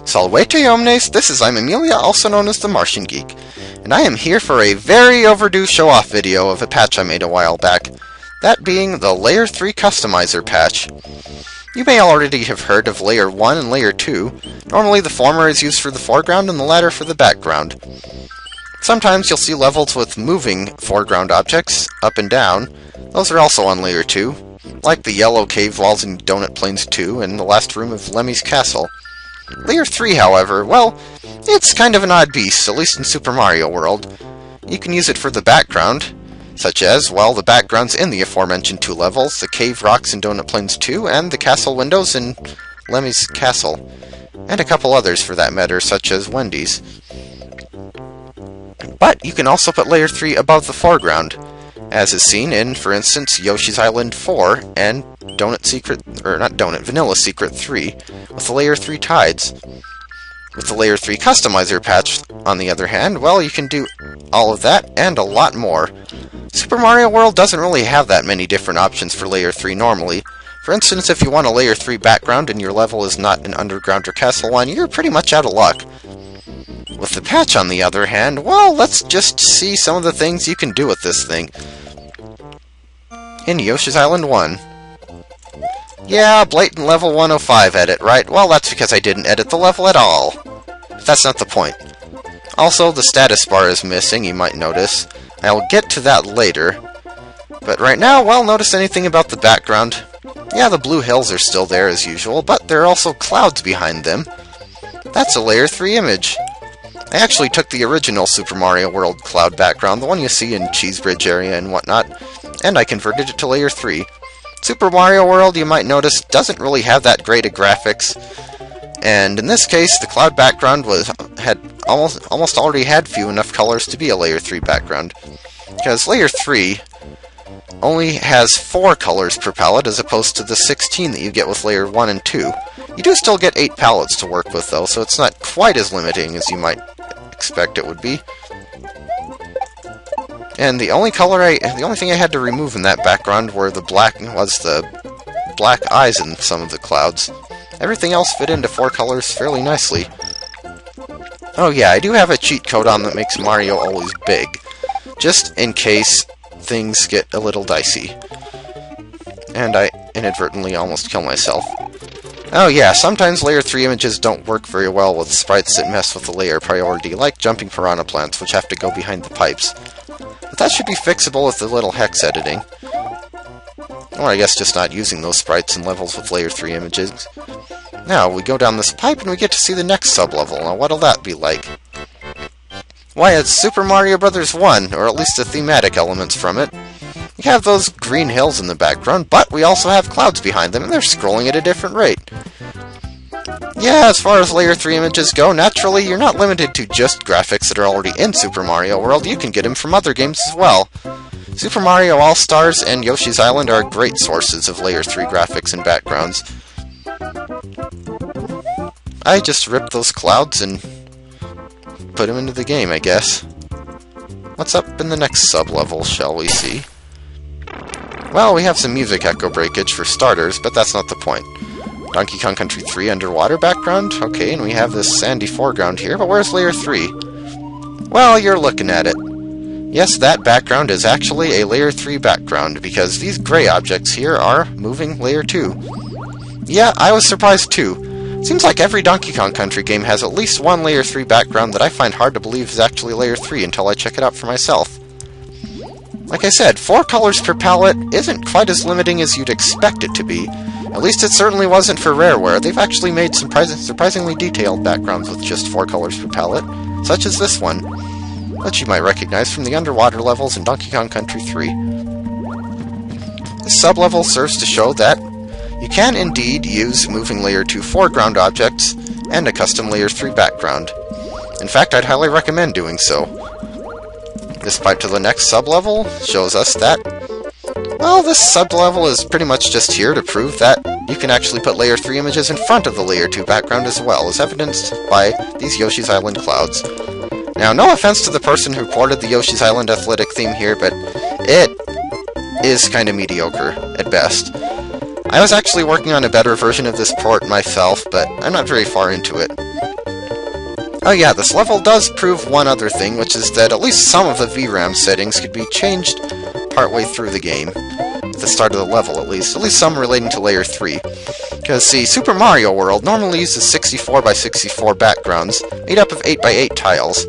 Salvete omnes, this is I'm Amelia, also known as TheMartianGeek, and I am here for a very overdue show-off video of a patch I made a while back, that being the Layer 3 Customizer patch. You may already have heard of Layer 1 and Layer 2. Normally the former is used for the foreground and the latter for the background. Sometimes you'll see levels with moving foreground objects, up and down. Those are also on Layer 2, like the yellow cave walls in Donut Plains 2 and the last room of Lemmy's castle. Layer 3, however, well, it's kind of an odd beast, at least in Super Mario World. You can use it for the background, such as, well, the backgrounds in the aforementioned two levels, the cave rocks in Donut Plains 2, and the castle windows in Lemmy's castle, and a couple others for that matter, such as Wendy's. But you can also put Layer 3 above the foreground, as is seen in, for instance, Yoshi's Island 4 and Vanilla Secret 3, with the Layer 3 tides. With the Layer 3 Customizer patch, on the other hand, well, you can do all of that and a lot more. Super Mario World doesn't really have that many different options for Layer 3 normally. For instance, if you want a Layer 3 background and your level is not an underground or castle one, you're pretty much out of luck. With the patch, on the other hand, well, let's just see some of the things you can do with this thing. In Yoshi's Island 1. Yeah, blatant level 105 edit, right? Well, that's because I didn't edit the level at all. But that's not the point. Also, the status bar is missing, you might notice. I'll get to that later. But right now, well, notice anything about the background. Yeah, the blue hills are still there as usual, but there are also clouds behind them. That's a Layer 3 image. I actually took the original Super Mario World cloud background, the one you see in Cheesebridge area and whatnot, and I converted it to Layer 3. Super Mario World, you might notice, doesn't really have that great of graphics, and in this case, the cloud background had almost already had few enough colors to be a Layer 3 background, because Layer 3 only has 4 colors per palette as opposed to the 16 that you get with Layer 1 and 2. You do still get 8 palettes to work with, though, so it's not quite as limiting as you might expect it would be. And the only thing I had to remove in that background was the black eyes in some of the clouds. Everything else fit into 4 colors fairly nicely. Oh yeah, I do have a cheat code on that makes Mario always big, just in case things get a little dicey. And I inadvertently almost kill myself. Oh yeah, sometimes Layer 3 images don't work very well with sprites that mess with the layer priority, like jumping piranha plants, which have to go behind the pipes. But that should be fixable with a little hex editing. Or I guess just not using those sprites in levels with Layer 3 images. Now, we go down this pipe and we get to see the next sub-level. Now, what'll that be like? Why, it's Super Mario Bros. 1, or at least the thematic elements from it. We have those green hills in the background, but we also have clouds behind them, and they're scrolling at a different rate. Yeah, as far as Layer 3 images go, naturally, you're not limited to just graphics that are already in Super Mario World. You can get them from other games as well. Super Mario All-Stars and Yoshi's Island are great sources of Layer 3 graphics and backgrounds. I just ripped those clouds and put them into the game, I guess. What's up in the next sub-level, shall we see? Well, we have some music echo breakage for starters, but that's not the point. Donkey Kong Country 3 underwater background? Okay, and we have this sandy foreground here, but where's Layer 3? Well, you're looking at it. Yes, that background is actually a Layer 3 background, because these gray objects here are moving Layer 2. Yeah, I was surprised too. Seems like every Donkey Kong Country game has at least one Layer 3 background that I find hard to believe is actually Layer 3 until I check it out for myself. Like I said, 4 colors per palette isn't quite as limiting as you'd expect it to be. At least it certainly wasn't for Rareware. They've actually made some surprisingly detailed backgrounds with just 4 colors per palette, such as this one, which you might recognize from the underwater levels in Donkey Kong Country 3. This sub-level serves to show that you can indeed use moving Layer 2 foreground objects and a custom Layer 3 background. In fact, I'd highly recommend doing so. This pipe to the next sub-level shows us that, well, this sub-level is pretty much just here to prove that you can actually put Layer 3 images in front of the Layer 2 background as well, as evidenced by these Yoshi's Island clouds. Now, no offense to the person who ported the Yoshi's Island athletic theme here, but it is kind of mediocre, at best. I was actually working on a better version of this port myself, but I'm not very far into it. Oh yeah, this level does prove one other thing, which is that at least some of the VRAM settings could be changed partway through the game. At the start of the level, at least some relating to Layer 3. Because, see, Super Mario World normally uses 64 by 64 backgrounds, made up of 8 by 8 tiles.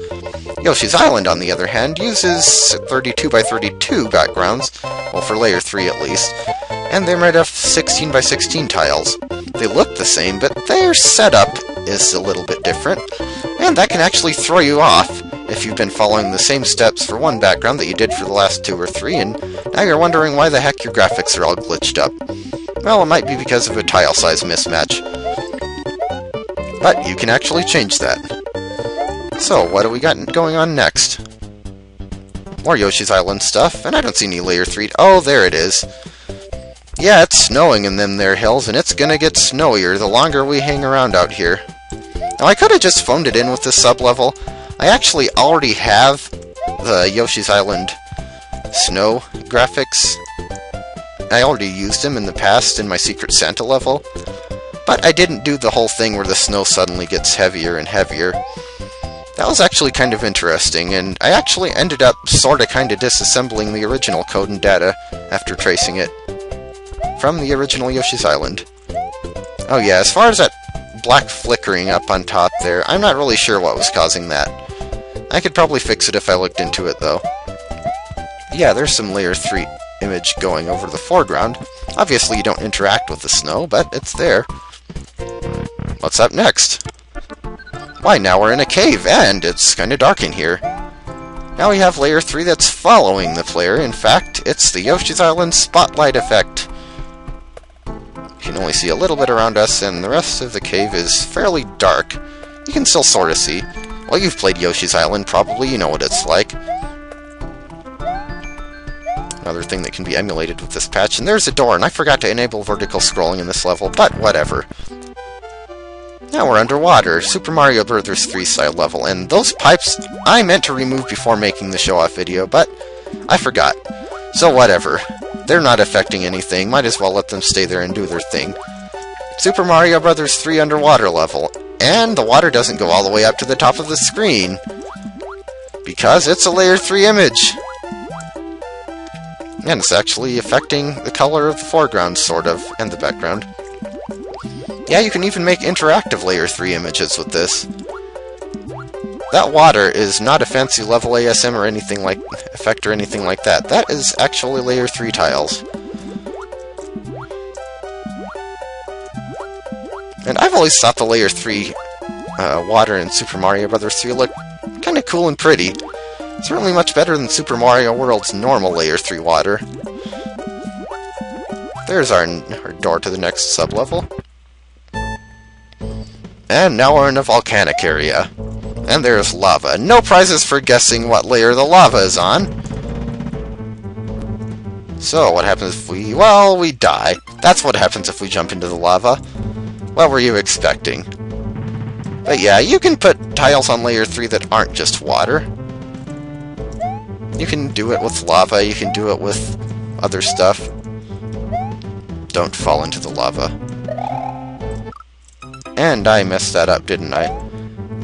Yoshi's Island, on the other hand, uses 32 by 32 backgrounds, well, for Layer 3 at least, and they're made up of 16 by 16 tiles. They look the same, but their setup is a little bit different, and that can actually throw you off if you've been following the same steps for one background that you did for the last 2 or 3, and now you're wondering why the heck your graphics are all glitched up. Well, it might be because of a tile size mismatch. But you can actually change that. So, what do we got going on next? More Yoshi's Island stuff, and I don't see any Layer 3. Oh, there it is. Yeah, it's snowing in them there hills, and it's gonna get snowier the longer we hang around out here. Now, I could have just phoned it in with this sub-level. I actually already have the Yoshi's Island snow graphics. I already used them in the past in my Secret Santa level, but I didn't do the whole thing where the snow suddenly gets heavier and heavier. That was actually kind of interesting, and I actually ended up sorta kinda disassembling the original code and data after tracing it from the original Yoshi's Island. Oh yeah, as far as that black flickering up on top there, I'm not really sure what was causing that. I could probably fix it if I looked into it, though. Yeah, there's some Layer 3 image going over the foreground. Obviously you don't interact with the snow, but it's there. What's up next? Why, now we're in a cave, and it's kinda dark in here. Now we have Layer 3 that's following the player. In fact, it's the Yoshi's Island spotlight effect. You can only see a little bit around us, and the rest of the cave is fairly dark. You can still sorta see. Well, you've played Yoshi's Island, probably, you know what it's like. Another thing that can be emulated with this patch, and there's a door, and I forgot to enable vertical scrolling in this level, but whatever. Now we're underwater, Super Mario Bros. 3 style level, and those pipes I meant to remove before making the show-off video, but I forgot. So whatever. They're not affecting anything, might as well let them stay there and do their thing. Super Mario Bros. 3 underwater level, and the water doesn't go all the way up to the top of the screen, because it's a Layer 3 image. And it's actually affecting the color of the foreground, sort of, and the background. Yeah, you can even make interactive Layer 3 images with this. That water is not a fancy level ASM or anything like effect or anything like that. That is actually Layer 3 tiles. And I've always thought the Layer 3 water in Super Mario Bros. 3 looked kinda cool and pretty. Certainly much better than Super Mario World's normal Layer 3 water. There's our door to the next sub-level. And now we're in a volcanic area. And there's lava. No prizes for guessing what layer the lava is on. So, what happens if we... well, we die. That's what happens if we jump into the lava. What were you expecting? But yeah, you can put tiles on Layer 3 that aren't just water. You can do it with lava, you can do it with other stuff. Don't fall into the lava. And I messed that up, didn't I?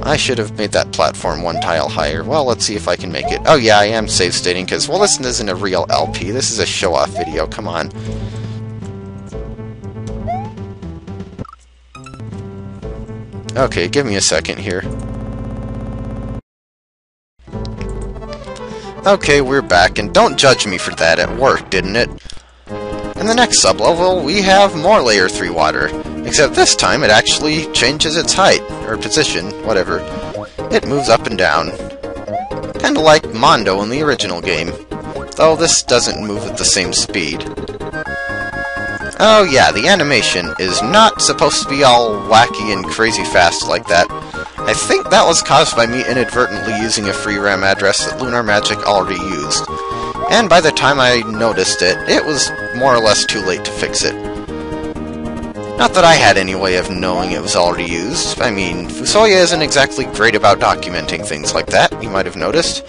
I should have made that platform 1 tile higher. Well, let's see if I can make it. Oh yeah, I am save stating, because, well, this isn't a real LP. This is a show-off video. Come on. Okay, give me a second here. Okay, we're back, and don't judge me for that. It worked, didn't it? In the next sublevel, we have more Layer 3 water. Except this time, it actually changes its height, or position, whatever. It moves up and down. Kinda like Mondo in the original game. Though this doesn't move at the same speed. Oh yeah, the animation is not supposed to be all wacky and crazy fast like that. I think that was caused by me inadvertently using a free RAM address that Lunar Magic already used. And by the time I noticed it, it was more or less too late to fix it. Not that I had any way of knowing it was already used. I mean, Fusoya isn't exactly great about documenting things like that, you might have noticed.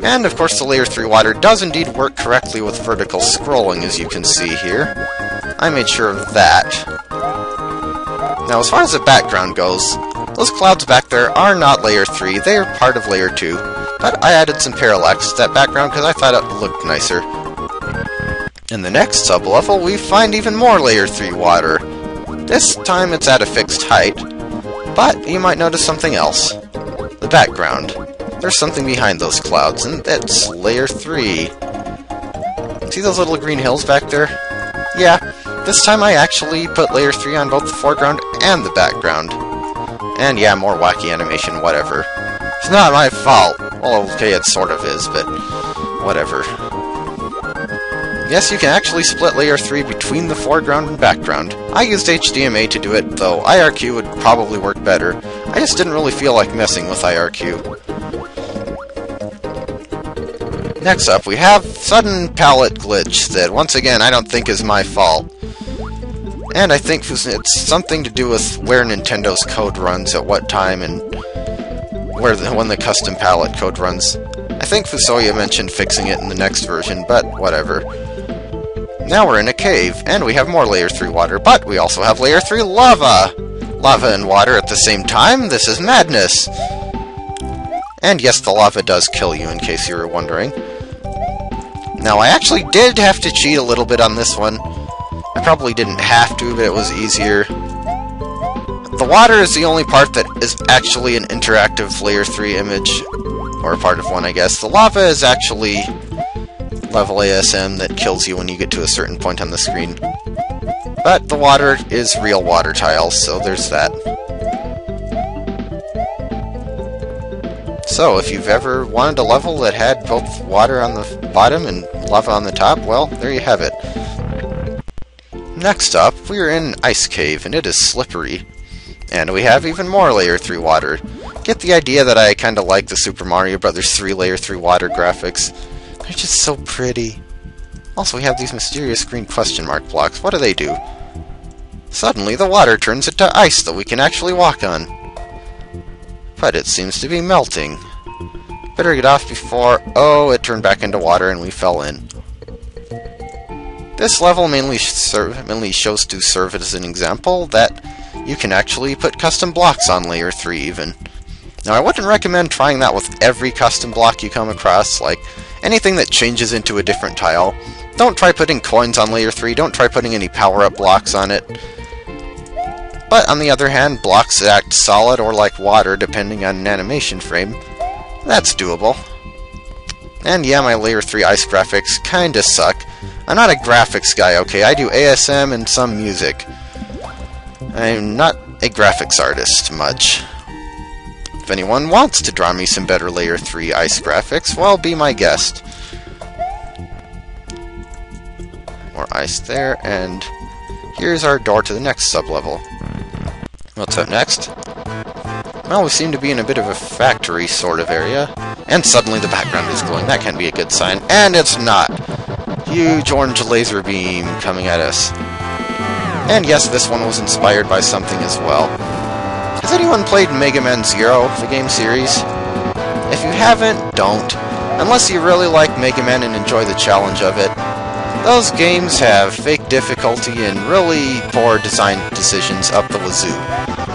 And of course the Layer 3 water does indeed work correctly with vertical scrolling, as you can see here. I made sure of that. Now, as far as the background goes, Those clouds back there are not layer 3, they are part of layer 2. But I added some parallax to that background because I thought it looked nicer. In the next sub-level, we find even more layer 3 water. This time it's at a fixed height, but you might notice something else. The background. There's something behind those clouds, and it's layer 3. See those little green hills back there? Yeah, this time I actually put layer 3 on both the foreground and the background. And yeah, more wacky animation, whatever. It's not my fault. Well, okay, it sort of is, but whatever. Yes, you can actually split layer 3 between the foreground and background. I used HDMA to do it, though IRQ would probably work better. I just didn't really feel like messing with IRQ. Next up, we have sudden palette glitch that, once again, I don't think is my fault. And I think it's something to do with where Nintendo's code runs at what time and when the custom palette code runs. I think Fusoya mentioned fixing it in the next version, but whatever. Now we're in a cave, and we have more layer 3 water, but we also have layer 3 lava! Lava and water at the same time? This is madness! And yes, the lava does kill you, in case you were wondering. Now, I actually did have to cheat a little bit on this one. I probably didn't have to, but it was easier. The water is the only part that is actually an interactive layer 3 image, or a part of one, I guess. The lava is actually level ASM that kills you when you get to a certain point on the screen. But the water is real water tiles, so there's that. So, if you've ever wanted a level that had both water on the bottom and lava on the top, well, there you have it. Next up, we're in Ice Cave, and it is slippery. And we have even more layer 3 water. Get the idea that I kinda like the Super Mario Bros. 3 layer 3 water graphics. They're just so pretty. Also, we have these mysterious green question mark blocks. What do they do? Suddenly, the water turns into ice that we can actually walk on. But it seems to be melting. Better get off before... Oh, it turned back into water and we fell in. This level mainly shows to serve as an example that you can actually put custom blocks on layer 3 even. Now, I wouldn't recommend trying that with every custom block you come across, like anything that changes into a different tile. Don't try putting coins on layer 3, don't try putting any power-up blocks on it. But on the other hand, blocks that act solid or like water depending on an animation frame. That's doable. And yeah, my layer 3 ice graphics kinda suck. I'm not a graphics guy, okay? I do ASM and some music. I'm not a graphics artist much. If anyone wants to draw me some better layer 3 ice graphics, well, be my guest. More ice there, and here's our door to the next sub-level. What's up next? Well, we seem to be in a bit of a factory sort of area. And suddenly the background is glowing. That can be a good sign. And it's not! Huge orange laser beam coming at us. And yes, this one was inspired by something as well. Has anyone played Mega Man Zero, the game series? If you haven't, don't. Unless you really like Mega Man and enjoy the challenge of it. Those games have fake difficulty and really poor design decisions up the wazoo.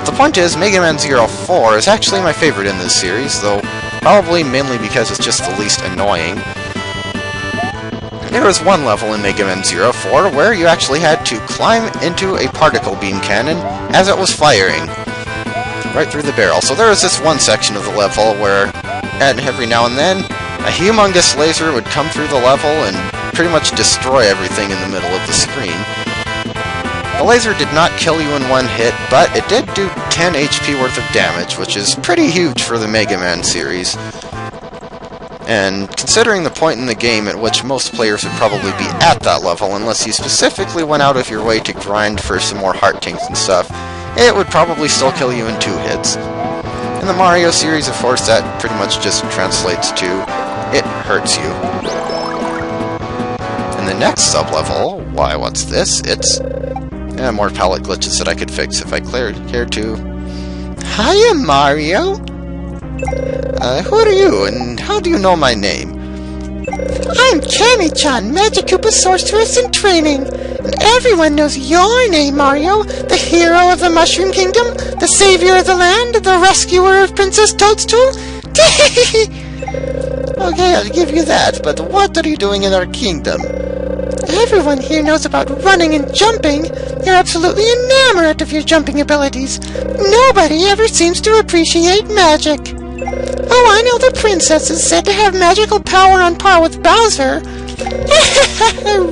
The point is, Mega Man Zero 4 is actually my favorite in this series, though probably mainly because it's just the least annoying. There was one level in Mega Man Zero 4 where you actually had to climb into a particle beam cannon as it was firing. Right through the barrel. So there was this one section of the level where, every now and then, a humongous laser would come through the level and pretty much destroy everything in the middle of the screen. The laser did not kill you in one hit, but it did do 10 HP worth of damage, which is pretty huge for the Mega Man series. And considering the point in the game at which most players would probably be at that level, unless you specifically went out of your way to grind for some more heart tanks and stuff, it would probably still kill you in 2 hits. In the Mario series, of course, that pretty much just translates to, it hurts you. In the next sub-level, why, what's this? It's more palette glitches that I could fix if I cared to. Hiya, Mario! Who are you, and how do you know my name? I'm Camy Chan, Magic Koopa sorceress in training. And everyone knows your name, Mario. The hero of the Mushroom Kingdom, the savior of the land, the rescuer of Princess Toadstool. Okay, I'll give you that, but what are you doing in our kingdom? Everyone here knows about running and jumping. You're absolutely enamored of your jumping abilities. Nobody ever seems to appreciate magic. Oh, I know the princess is said to have magical power on par with Bowser.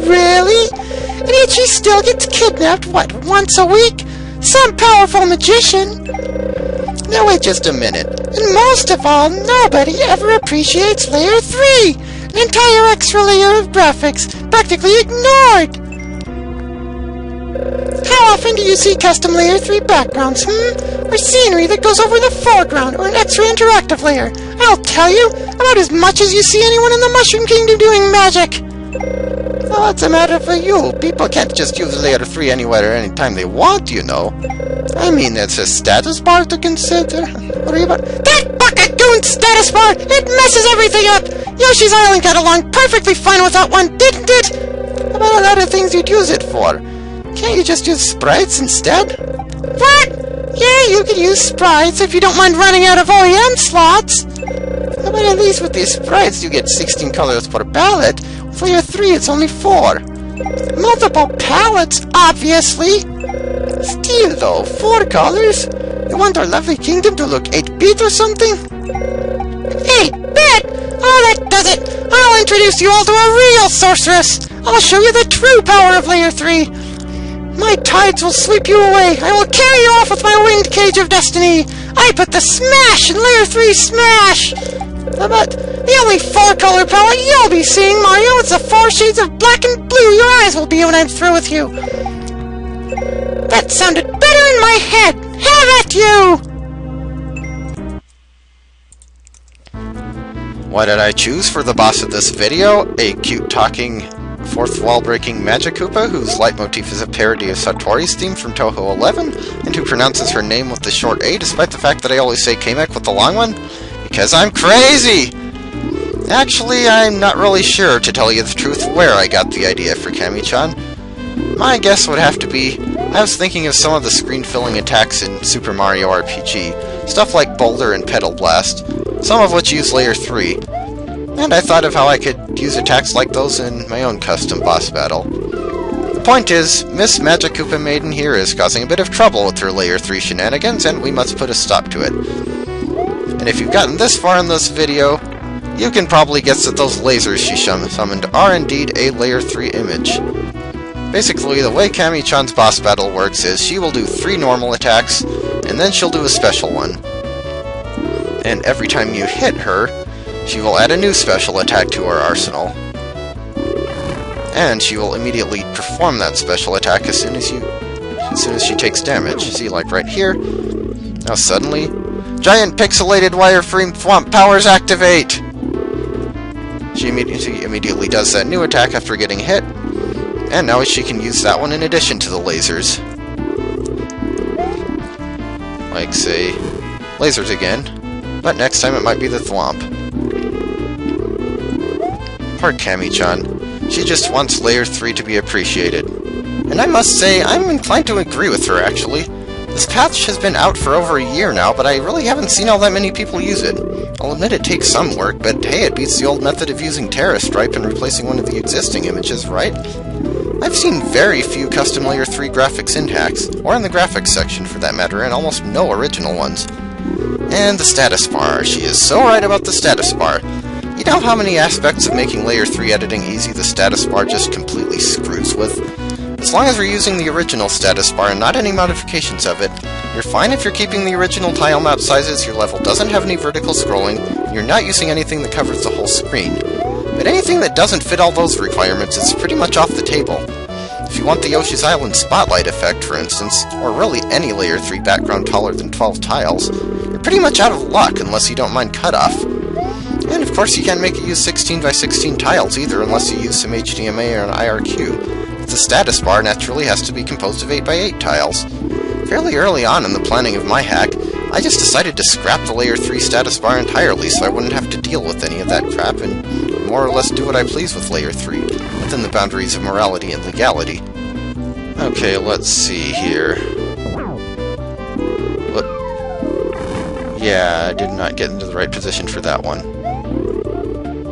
Really? And yet she still gets kidnapped, what, once a week? Some powerful magician. Now wait just a minute. And most of all, nobody ever appreciates Layer 3! An entire extra layer of graphics, practically ignored! How often do you see custom Layer 3 backgrounds, or scenery that goes over the foreground, or an extra interactive layer? I'll tell you, about as much as you see anyone in the Mushroom Kingdom doing magic! Well, what's the matter for you? People can't just use Layer 3 anywhere or anytime they want, you know. I mean, it's a status bar to consider. What are you about? That bucket-goon status bar! It messes everything up! Yoshi's Island got along perfectly fine without one, didn't it? About a lot of things you'd use it for. Can't you just use sprites instead? What? Yeah, you could use sprites if you don't mind running out of OEM slots. But at least with these sprites you get 16 colors per palette. For your 3 it's only 4. Multiple palettes, obviously. Still though, 4 colors? You want our lovely kingdom to look 8-bit or something? 8-bit? Oh, that does it! I'll introduce you all to a real sorceress! I'll show you the true power of Layer 3! My tides will sweep you away! I will carry you off with my winged cage of destiny! I put the smash in Layer 3 smash! But the only 4-color palette you'll be seeing, Mario, is the 4 shades of black and blue your eyes will be when I'm through with you! That sounded better in my head! Have at you! What did I choose for the boss of this video? A cute talking, fourth wall breaking Magic Koopa whose leitmotif is a parody of Satori's theme from Toho 11 and who pronounces her name with the short A despite the fact that I always say Kamek with the long one. Because I'm crazy! Actually, I'm not really sure, to tell you the truth, where I got the idea for Camy Chan. My guess would have to be, I was thinking of some of the screen-filling attacks in Super Mario RPG, stuff like Boulder and Petal Blast, some of which use Layer 3, and I thought of how I could use attacks like those in my own custom boss battle. The point is, Miss Magic Koopa Maiden here is causing a bit of trouble with her Layer 3 shenanigans, and we must put a stop to it. And if you've gotten this far in this video, you can probably guess that those lasers she summoned are indeed a Layer 3 image. Basically, the way Camy Chan's boss battle works is she will do 3 normal attacks, and then she'll do a special one. And every time you hit her, she will add a new special attack to her arsenal. And she will immediately perform that special attack as soon as she takes damage. See, like right here. Now suddenly, giant pixelated wireframe thwomp powers activate! She immediately does that new attack after getting hit, and now she can use that one in addition to the lasers. Like, say, lasers again, but next time it might be the thwomp. Poor Camy Chan. She just wants Layer 3 to be appreciated. And I must say, I'm inclined to agree with her, actually. This patch has been out for over a year now, but I really haven't seen all that many people use it. I'll admit it takes some work, but hey, it beats the old method of using Terra Stripe and replacing one of the existing images, right? I've seen very few custom Layer 3 graphics in hacks, or in the graphics section for that matter, and almost no original ones. And the status bar. She is so right about the status bar. You know how many aspects of making Layer 3 editing easy the status bar just completely screws with? As long as we're using the original status bar and not any modifications of it, you're fine if you're keeping the original tile map sizes, your level doesn't have any vertical scrolling, and you're not using anything that covers the whole screen. But anything that doesn't fit all those requirements is pretty much off the table. If you want the Yoshi's Island spotlight effect, for instance, or really any Layer 3 background taller than 12 tiles, you're pretty much out of luck unless you don't mind cutoff. And of course you can't make it use 16 by 16 tiles either unless you use some HDMA or an IRQ. The status bar naturally has to be composed of 8 by 8 tiles. Fairly early on in the planning of my hack, I just decided to scrap the Layer 3 status bar entirely so I wouldn't have to deal with any of that crap and more or less do what I please with Layer 3, within the boundaries of morality and legality. Okay, let's see here. Yeah, I did not get into the right position for that one.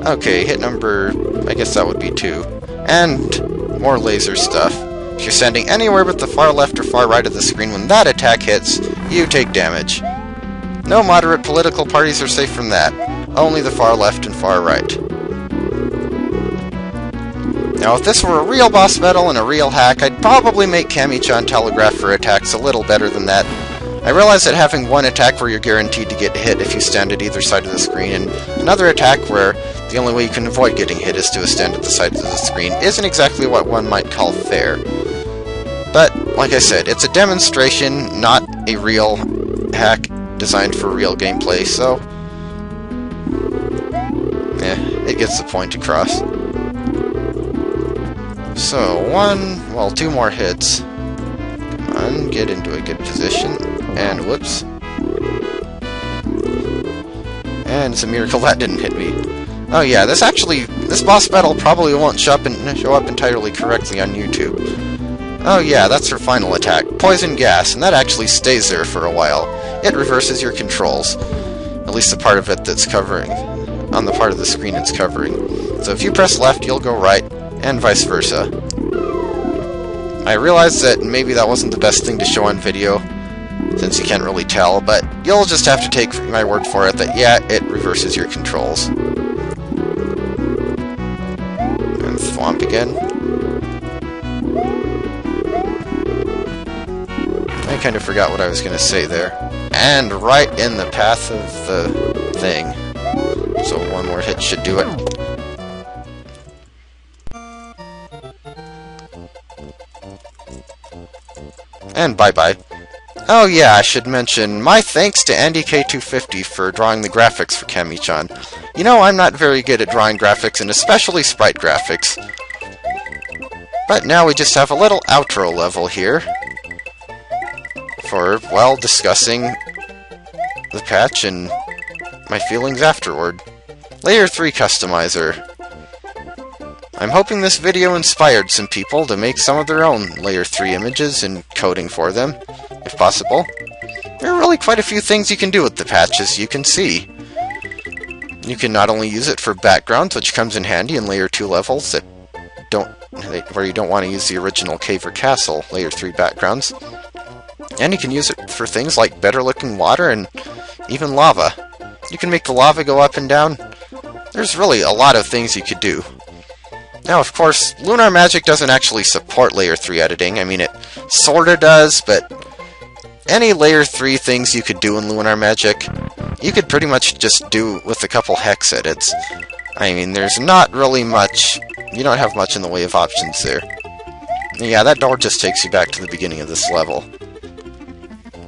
Okay, hit number... I guess that would be 2. And more laser stuff. If you're standing anywhere but the far left or far right of the screen when that attack hits, you take damage. No moderate political parties are safe from that. Only the far left and far right. Now, if this were a real boss battle and a real hack, I'd probably make Camy Chan telegraph her attacks a little better than that. I realize that having one attack where you're guaranteed to get hit if you stand at either side of the screen, and another attack where the only way you can avoid getting hit is to stand at the side of the screen, isn't exactly what one might call fair. But, like I said, it's a demonstration, not a real hack designed for real gameplay, so... it gets the point across. So, 2 more hits. Come on, get into a good position. And whoops. And it's a miracle that didn't hit me. Oh yeah, this boss battle probably won't show up entirely correctly on YouTube. Oh yeah, that's her final attack. Poison gas, and that actually stays there for a while. It reverses your controls. At least the part of it that's covering. On the part of the screen it's covering. So if you press left, you'll go right, and vice versa. I realize that maybe that wasn't the best thing to show on video, since you can't really tell, but you'll just have to take my word for it that, yeah, it reverses your controls. And thwomp again. I kind of forgot what I was going to say there. And right in the path of the thing. So one more hit should do it. And bye-bye. Oh yeah, I should mention, my thanks to AndyK250 for drawing the graphics for Camy Chan. You know, I'm not very good at drawing graphics, and especially sprite graphics. But now we just have a little outro level here for, well, discussing the patch and my feelings afterward. Layer 3 Customizer. I'm hoping this video inspired some people to make some of their own Layer 3 images and coding for them, if possible. There are really quite a few things you can do with the patch, as you can see. You can not only use it for backgrounds, which comes in handy in Layer 2 levels where you don't want to use the original cave or castle Layer 3 backgrounds, and you can use it for things like better looking water and even lava. You can make the lava go up and down. There's really a lot of things you could do. Now, of course, Lunar Magic doesn't actually support Layer 3 editing. I mean, it sorta does, but any Layer 3 things you could do in Lunar Magic, you could pretty much just do with a couple hex edits. I mean, there's not really much. You don't have much in the way of options there. Yeah, that door just takes you back to the beginning of this level.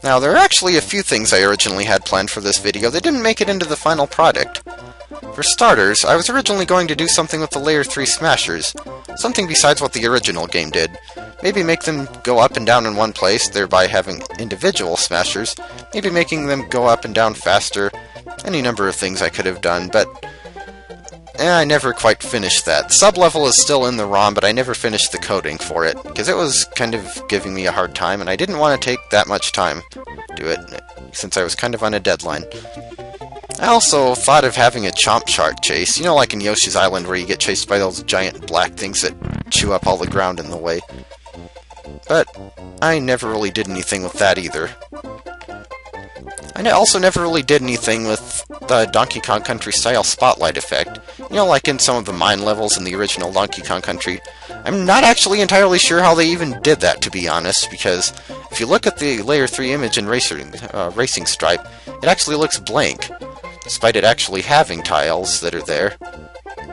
Now, there are actually a few things I originally had planned for this video that didn't make it into the final product. For starters, I was originally going to do something with the Layer 3 Smashers. Something besides what the original game did. Maybe make them go up and down in one place, thereby having individual Smashers. Maybe making them go up and down faster. Any number of things I could have done, but I never quite finished that. Sub-level is still in the ROM, but I never finished the coding for it, because it was kind of giving me a hard time, and I didn't want to take that much time to do it, since I was kind of on a deadline. I also thought of having a chomp shark chase, you know, like in Yoshi's Island where you get chased by those giant black things that chew up all the ground in the way. But I never really did anything with that either. I also never really did anything with the Donkey Kong Country style spotlight effect. You know, like in some of the mine levels in the original Donkey Kong Country. I'm not actually entirely sure how they even did that, to be honest, because if you look at the Layer 3 image in Racing Stripe, it actually looks blank, despite it actually having tiles that are there.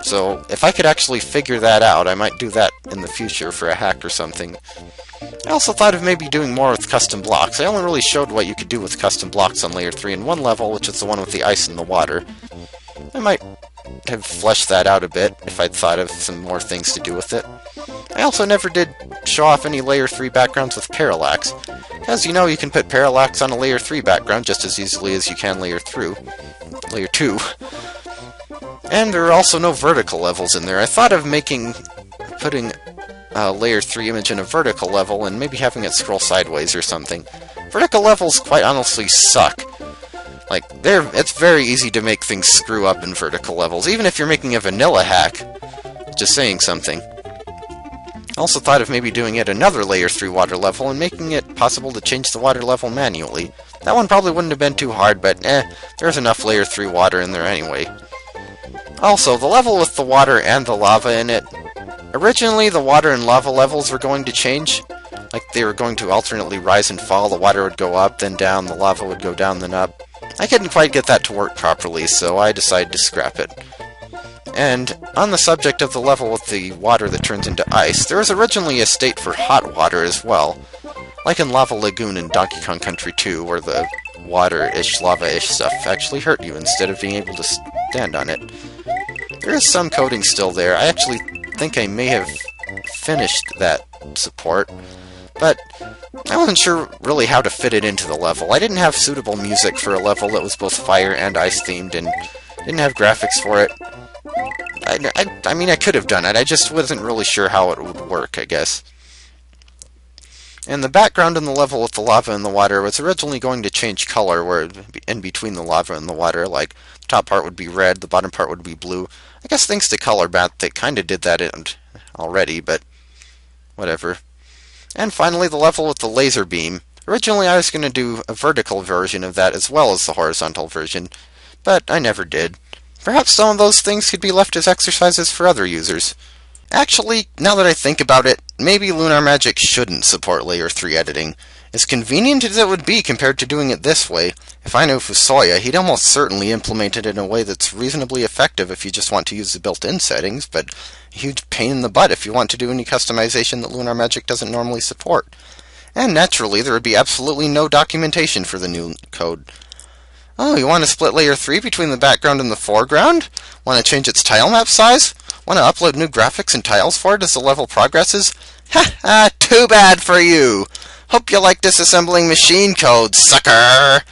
So, if I could actually figure that out, I might do that in the future for a hack or something. I also thought of maybe doing more with custom blocks. I only really showed what you could do with custom blocks on Layer 3 in one level, which is the one with the ice and the water. I might have fleshed that out a bit if I'd thought of some more things to do with it. I also never did show off any layer 3 backgrounds with parallax. As you know, you can put parallax on a layer 3 background just as easily as you can layer 2. And there are also no vertical levels in there. I thought of putting a layer 3 image in a vertical level and maybe having it scroll sideways or something. Vertical levels quite honestly suck. Like, it's very easy to make things screw up in vertical levels, even if you're making a vanilla hack. Just saying something. I also thought of maybe doing yet another layer 3 water level and making it possible to change the water level manually. That one probably wouldn't have been too hard, but there's enough layer 3 water in there anyway. Also, the level with the water and the lava in it. Originally, the water and lava levels were going to change. Like, they were going to alternately rise and fall. The water would go up, then down. The lava would go down, then up. I couldn't quite get that to work properly, so I decided to scrap it. And on the subject of the level with the water that turns into ice, there was originally a state for hot water as well. Like in Lava Lagoon in Donkey Kong Country 2, where the water-ish, lava-ish stuff actually hurt you instead of being able to stand on it. There is some coding still there. I actually think I may have finished that support, but I wasn't sure really how to fit it into the level. I didn't have suitable music for a level that was both fire and ice themed, and didn't have graphics for it. I mean, I could have done it, I just wasn't really sure how it would work, I guess. And the background in the level with the lava and the water was originally going to change color, where in between the lava and the water, like, the top part would be red, the bottom part would be blue. I guess thanks to Color Bat, they kind of did that already, but whatever. And finally, the level with the laser beam. Originally, I was going to do a vertical version of that as well as the horizontal version, but I never did. Perhaps some of those things could be left as exercises for other users. Actually, now that I think about it, maybe Lunar Magic shouldn't support layer 3 editing. As convenient as it would be compared to doing it this way, if I knew Fusoya, he'd almost certainly implement it in a way that's reasonably effective if you just want to use the built-in settings, but a huge pain in the butt if you want to do any customization that Lunar Magic doesn't normally support. And naturally, there would be absolutely no documentation for the new code. Oh, you want to split layer 3 between the background and the foreground? Want to change its tile map size? Want to upload new graphics and tiles for it as the level progresses? Ha ha, too bad for you! Hope you like disassembling machine code, sucker!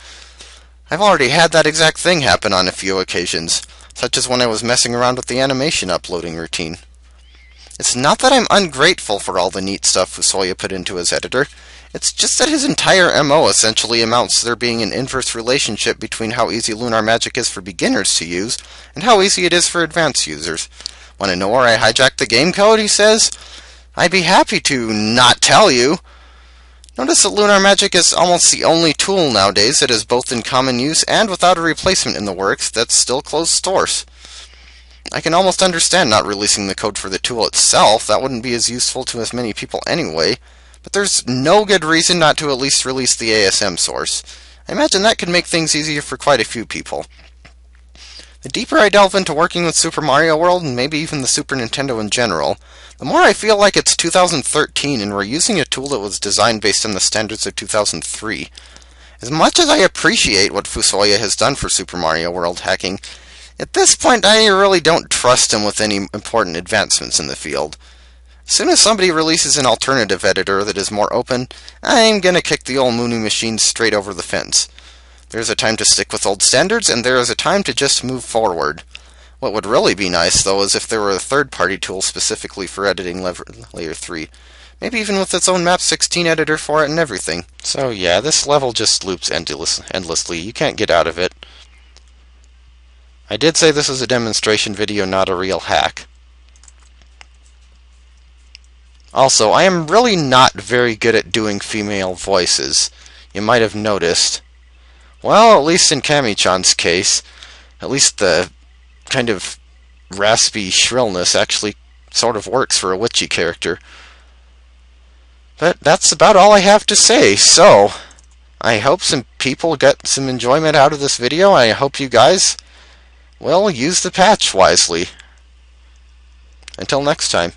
I've already had that exact thing happen on a few occasions, such as when I was messing around with the animation uploading routine. It's not that I'm ungrateful for all the neat stuff Fusoya put into his editor, it's just that his entire MO essentially amounts to there being an inverse relationship between how easy Lunar Magic is for beginners to use, and how easy it is for advanced users. Want to know where I hijacked the game code, he says? I'd be happy to not tell you. Notice that Lunar Magic is almost the only tool nowadays that is both in common use and without a replacement in the works that's still closed source. I can almost understand not releasing the code for the tool itself, that wouldn't be as useful to as many people anyway, but there's no good reason not to at least release the ASM source. I imagine that could make things easier for quite a few people. The deeper I delve into working with Super Mario World, and maybe even the Super Nintendo in general, the more I feel like it's 2013 and we're using a tool that was designed based on the standards of 2003. As much as I appreciate what Fusoya has done for Super Mario World hacking, at this point I really don't trust him with any important advancements in the field. As soon as somebody releases an alternative editor that is more open, I'm gonna kick the old Mooney machine straight over the fence. There's a time to stick with old standards, and there is a time to just move forward. What would really be nice, though, is if there were a third-party tool specifically for editing Layer 3. Maybe even with its own Map 16 editor for it and everything. So yeah, this level just loops endlessly. You can't get out of it. I did say this is a demonstration video, not a real hack. Also, I am really not very good at doing female voices. You might have noticed. Well, at least in Camy Chan's case, at least the kind of raspy shrillness actually sort of works for a witchy character. But that's about all I have to say, so I hope some people get some enjoyment out of this video. I hope you guys will use the patch wisely. Until next time.